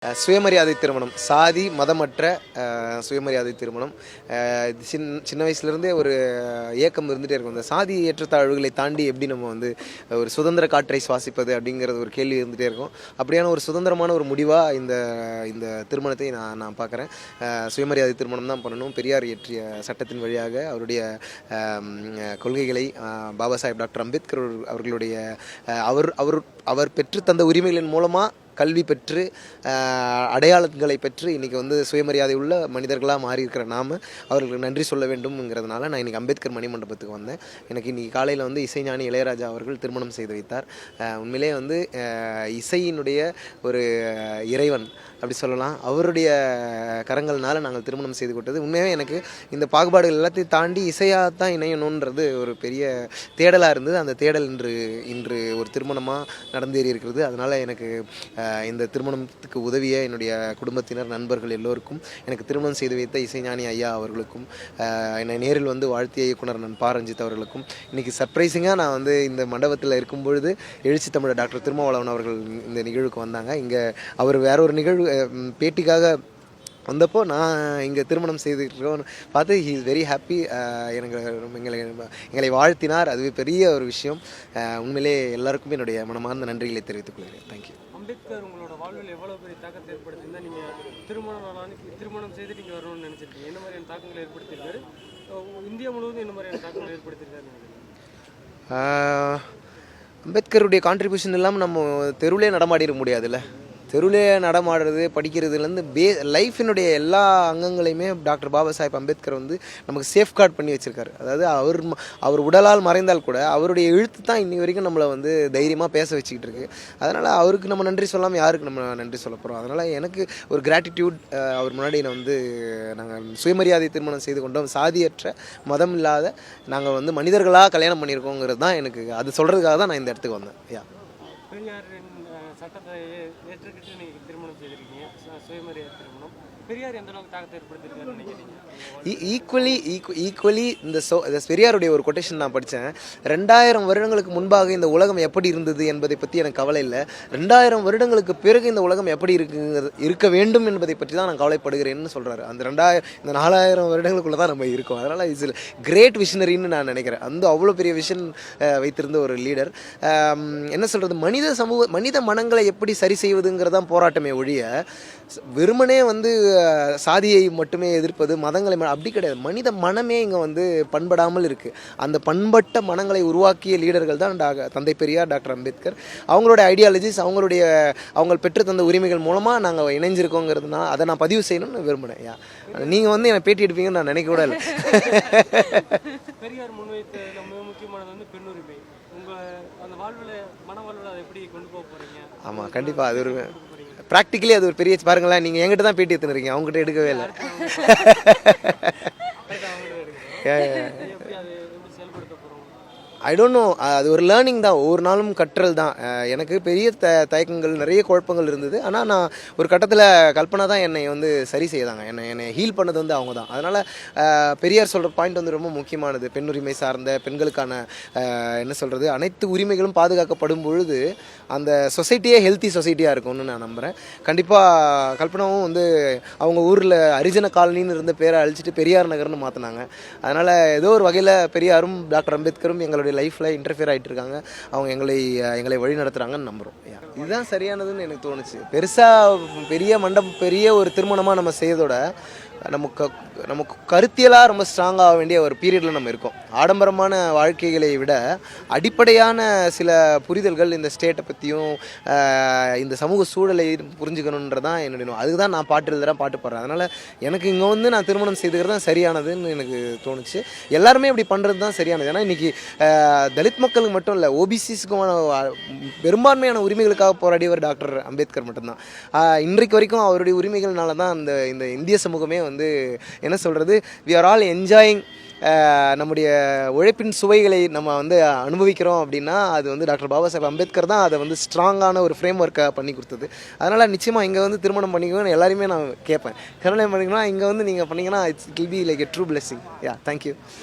சுயமரியாதை திருமணம், சாதி மதமற்ற சுயமரியாதை திருமணம். சின்ன வயசுலேருந்தே ஒரு ஏக்கம் இருந்துகிட்டே இருக்கும். இந்த சாதி ஏற்றத்தாழ்வுகளை தாண்டி எப்படி நம்ம வந்து ஒரு சுதந்திர காற்றை சுவாசிப்பது அப்படிங்கிறது ஒரு கேள்வி இருந்துகிட்டே இருக்கும். அப்படியான ஒரு சுதந்திரமான ஒரு முடிவாக இந்த இந்த திருமணத்தை நான் பார்க்குறேன். சுயமரியாதை திருமணம் தான் பண்ணணும். பெரியார் இயற்றிய சட்டத்தின் வழியாக அவருடைய கொள்கைகளை பாபா சாஹேப் டாக்டர் அம்பேத்கர் அவர்களுடைய அவர் அவர் அவர் பெற்று தந்த உரிமைகளின் மூலமாக கல்வி பெற்று அடையாளங்களை பெற்று இன்றைக்கி வந்து சுயமரியாதை உள்ள மனிதர்களாக மாறி இருக்கிற நாம் அவர்களுக்கு நன்றி சொல்ல வேண்டும்ங்கிறதுனால நான் இன்றைக்கி அம்பேத்கர் மணிமண்டபத்துக்கு வந்தேன். எனக்கு இன்றைக்கி காலையில் வந்து இசைஞானி இளையராஜா அவர்கள் திருமணம் செய்து வைத்தார். உண்மையிலே வந்து இசையினுடைய ஒரு இறைவன் அப்படி சொல்லலாம். அவருடைய கரங்கள்னால நாங்கள் திருமணம் செய்து கொண்டது. உண்மையாகவே எனக்கு இந்த பாகுபாடுகள் எல்லாத்தையும் தாண்டி இசையாக தான் இணையணுன்றது ஒரு பெரிய தேடலாக இருந்தது. அந்த தேடல் இன்று ஒரு திருமணமாக நடந்தேறி இருக்கிறது. அதனால் எனக்கு இந்த திருமணத்துக்கு உதவிய என்னுடைய குடும்பத்தினர், நண்பர்கள் எல்லோருக்கும், எனக்கு திருமணம் செய்து வைத்த இசைஞானி ஐயா அவர்களுக்கும், என்னை நேரில் வந்து வாழ்த்திய இயக்குனர் நான் பா ரஞ்சித் அவர்களுக்கும், இன்றைக்கி சர்ப்ரைசிங்காக நான் வந்து இந்த மண்டபத்தில் இருக்கும் பொழுது எழுச்சி தமிழர் டாக்டர் திருமாவளவன் அவர்கள் இந்த நிகழ்வுக்கு வந்தாங்க. இங்கே அவர் வேற ஒரு நிகழ்வு பேட்டிக்காக வந்தப்போ நான் இங்கே திருமணம் செய்துக்கிறோன்னு பார்த்து ஹி இஸ் வெரி ஹாப்பி. எங்களை வாழ்த்தினார். அதுவே பெரிய ஒரு விஷயம். உண்மையிலே எல்லாருக்குமே என்னுடைய மனமார்ந்த நன்றிகளை தெரிவித்துக் கொள்கிறேன். தேங்க்யூ. அம்பேத்கர் உங்களோட வாழ்வில் எவ்வளோ பெரிய தாக்கத்தை ஏற்படுத்தியிருந்தால் நீங்கள் திருமணம் செய்துட்டு இங்கே வரணும்னு நினச்சிருக்கீங்க? என்ன மாதிரியான தாக்கங்களை ஏற்படுத்தியிருக்காரு? இந்தியா முழுவதும் என்ன மாதிரியான தாக்கங்களை ஏற்படுத்தியிருக்காரு? அம்பேத்கருடைய கான்ட்ரிபியூஷன் இல்லாமல் நம்ம தெருவிலே நடமாடிட முடியாதுல்ல. தெருவிலே நடமாடுறது, படிக்கிறதுலேருந்து லைஃபினுடைய எல்லா அங்கங்களையுமே டாக்டர் பாபா சாஹேப் அம்பேத்கர் வந்து நமக்கு சேஃப்கார்ட் பண்ணி வச்சுருக்காரு. அதாவது அவர் உடலால் மறைந்தால் கூட அவருடைய எழுத்து தான் இன்னி வரைக்கும் நம்மளை வந்து தைரியமாக பேச வச்சுக்கிட்டு இருக்கு. அதனால் அவருக்கு நம்ம நன்றி சொல்லாமல் யாருக்கு நம்ம நன்றி சொல்ல போகிறோம்? அதனால் எனக்கு ஒரு கிராட்டிடியூட். அவர் முன்னாடி நான் வந்து நாங்கள் சுயமரியாதை திருமணம் செய்து கொண்டோம், சாதியற்ற மதம் இல்லாத நாங்கள் வந்து மனிதர்களாக கல்யாணம் பண்ணியிருக்கோங்கிறது தான் எனக்கு, அது சொல்கிறதுக்காக தான் நான் இந்த இடத்துக்கு வந்தேன். பெரியாரின் சட்டத்தை ஏற்றுக்கிட்டு நீங்கள் திருமணம் செய்திருக்கீங்க, சுயமரியாதை திருமணம். பெரியார் எந்த அளவுக்கு தாக்கத்தை ஏற்படுத்தியிருக்காருன்னு நினைக்கிறீங்க? ஈக்குவலி இந்த பெரியாருடைய ஒரு கொட்டேஷன் நான் படித்தேன். 2000 வருடங்களுக்கு முன்பாக இந்த உலகம் எப்படி இருந்தது என்பதை பற்றி எனக்கு கவலை இல்லை. 2000 வருடங்களுக்கு பிறகு இந்த உலகம் எப்படி இருக்க வேண்டும் என்பதை பற்றி தான் நான் கவலைப்படுகிறேன்னு சொல்கிறாரு. அந்த இந்த 4000 வருடங்களுக்குள்ளே தான் நம்ம இருக்கோம். அதனால் இஸ் கிரேட் விஷனரின்னு நான் நினைக்கிறேன். அந்த அவ்வளோ பெரிய விஷன் வைத்திருந்த ஒரு லீடர். என்ன சொல்கிறது, மனித மனங்களை எப்படி சரி செய்வதுங்கிறதான் போராட்டமே ஒழிய வெறுமனே வந்து சாதியை மட்டுமே எதிர்ப்பது, மதங்களை அப்படி கிடையாது. மனித மனமே இங்கே வந்து பண்படாமல் இருக்குது. அந்த பண்பட்ட மனங்களை உருவாக்கிய லீடர்கள் தான் தந்தை பெரியார், டாக்டர் அம்பேத்கர். அவங்களோட ஐடியாலஜிஸ், அவங்க பெற்று தந்த உரிமைகள் மூலமாக நாங்கள் இணைஞ்சிருக்கோங்கிறதுனா அதை நான் பதிவு செய்யணும்னு விரும்பினேன். நீங்கள் வந்து என்னை பேட்டி எடுப்பீங்கன்னு நான் நினைக்க கூட இல்லை. பெரியார் முன்வைத்த மிக முக்கியமானது வந்து பெண்ணுரிமை. அந்த மன வாழ்வில் அதை எப்படி கொண்டு போக போகிறீங்க? ஆமாம், கண்டிப்பாக. அது ஒரு ப்ராக்டிக்கலி அது ஒரு பெரிய பாருங்களேன். நீங்கள் என்கிட்ட தான் பேட்டி எடுத்துருக்கீங்க, அவங்ககிட்ட எடுக்கவே இல்லை. I don't know. அது ஒரு லேர்னிங் தான், ஒவ்வொரு நாளும் கற்றல் தான். எனக்கு பெரிய தயக்கங்கள், நிறைய குழப்பங்கள் இருந்தது. ஆனால் நான் ஒரு கட்டத்தில் கல்பனா தான் என்னை வந்து சரி செய்தாங்க. என்னை ஹீல் பண்ணது வந்து அவங்க தான். அதனால் பெரியார் சொல்கிற பாயிண்ட் வந்து ரொம்ப முக்கியமானது. பெண்ணுரிமை சார்ந்த பெண்களுக்கான என்ன சொல்கிறது, அனைத்து உரிமைகளும் பாதுகாக்கப்படும் பொழுது அந்த சொசைட்டியே ஹெல்த்தி சொசைட்டியாக இருக்கும்னு நான் நம்புகிறேன். கண்டிப்பாக கல்பனாவும் வந்து அவங்க ஊரில் ஹரிஜன காலனின்னு இருந்த பேரை அழிச்சிட்டு பெரியார் நகர்னு மாற்றினாங்க. அதனால் ஏதோ ஒரு வகையில் பெரியாரும் டாக்டர் அம்பேத்கரும் எங்களுடைய லைஃப்பில் இன்டர்ஃபியர் ஆகிட்டு இருக்காங்க. அவங்க எங்களை வழி நடத்துகிறாங்கன்னு நம்புகிறோம். இதுதான் சரியானதுன்னு எனக்கு தோணுச்சு. பெரிய ஒரு திருமணமாக நம்ம செய்யறதோட நமக்கு கருத்தியலாக ரொம்ப ஸ்ட்ராங்காக வேண்டிய ஒரு பீரியடில் நம்ம இருக்கோம். ஆடம்பரமான வாழ்க்கைகளை விட அடிப்படையான சில புரிதல்கள் இந்த ஸ்டேட்டை பற்றியும் இந்த சமூக சூழலை புரிஞ்சுக்கணுன்றதான் என்னுடைய, அதுக்கு தான் நான் பாட்டு எழுதுகிறேன், பாட்டு பாடுறேன். அதனால் எனக்கு இங்கே வந்து நான் திருமணம் செய்துக்கிறது தான் சரியானதுன்னு எனக்கு தோணுச்சு. எல்லாருமே இப்படி பண்ணுறது தான் சரியானது. ஏன்னா இன்றைக்கி தலித் மக்களுக்கு மட்டும் இல்லை, ஓபிசிஸ்க்குமான பெரும்பான்மையான உரிமைகளுக்காக போராடியவர் டாக்டர் அம்பேத்கர் மட்டும்தான். இன்றைக்கு வரைக்கும் அவருடைய உரிமைகள்னால தான் இந்த இந்திய சமூகமே வந்து என்ன சொல்கிறது, வி ஆர் ஆல் என்ஜாயிங். நம்முடைய உழைப்பின் சுவைகளை நம்ம வந்து அனுபவிக்கிறோம் அப்படின்னா அது வந்து டாக்டர் பாபா சாஹேப் அம்பேத்கர் தான் அதை வந்து ஸ்ட்ராங்கான ஒரு ஃப்ரேம் ஒர்க்காக பண்ணி கொடுத்தது. அதனால் நிச்சயமாக இங்கே வந்து திருமணம் பண்ணிக்கணும்னு எல்லாருமே நான் கேட்பேன். கல்யாணம் பண்ணிக்கணும்னா இங்கே வந்து நீங்கள் பண்ணிங்கன்னா it will be like a true blessing. Thank you.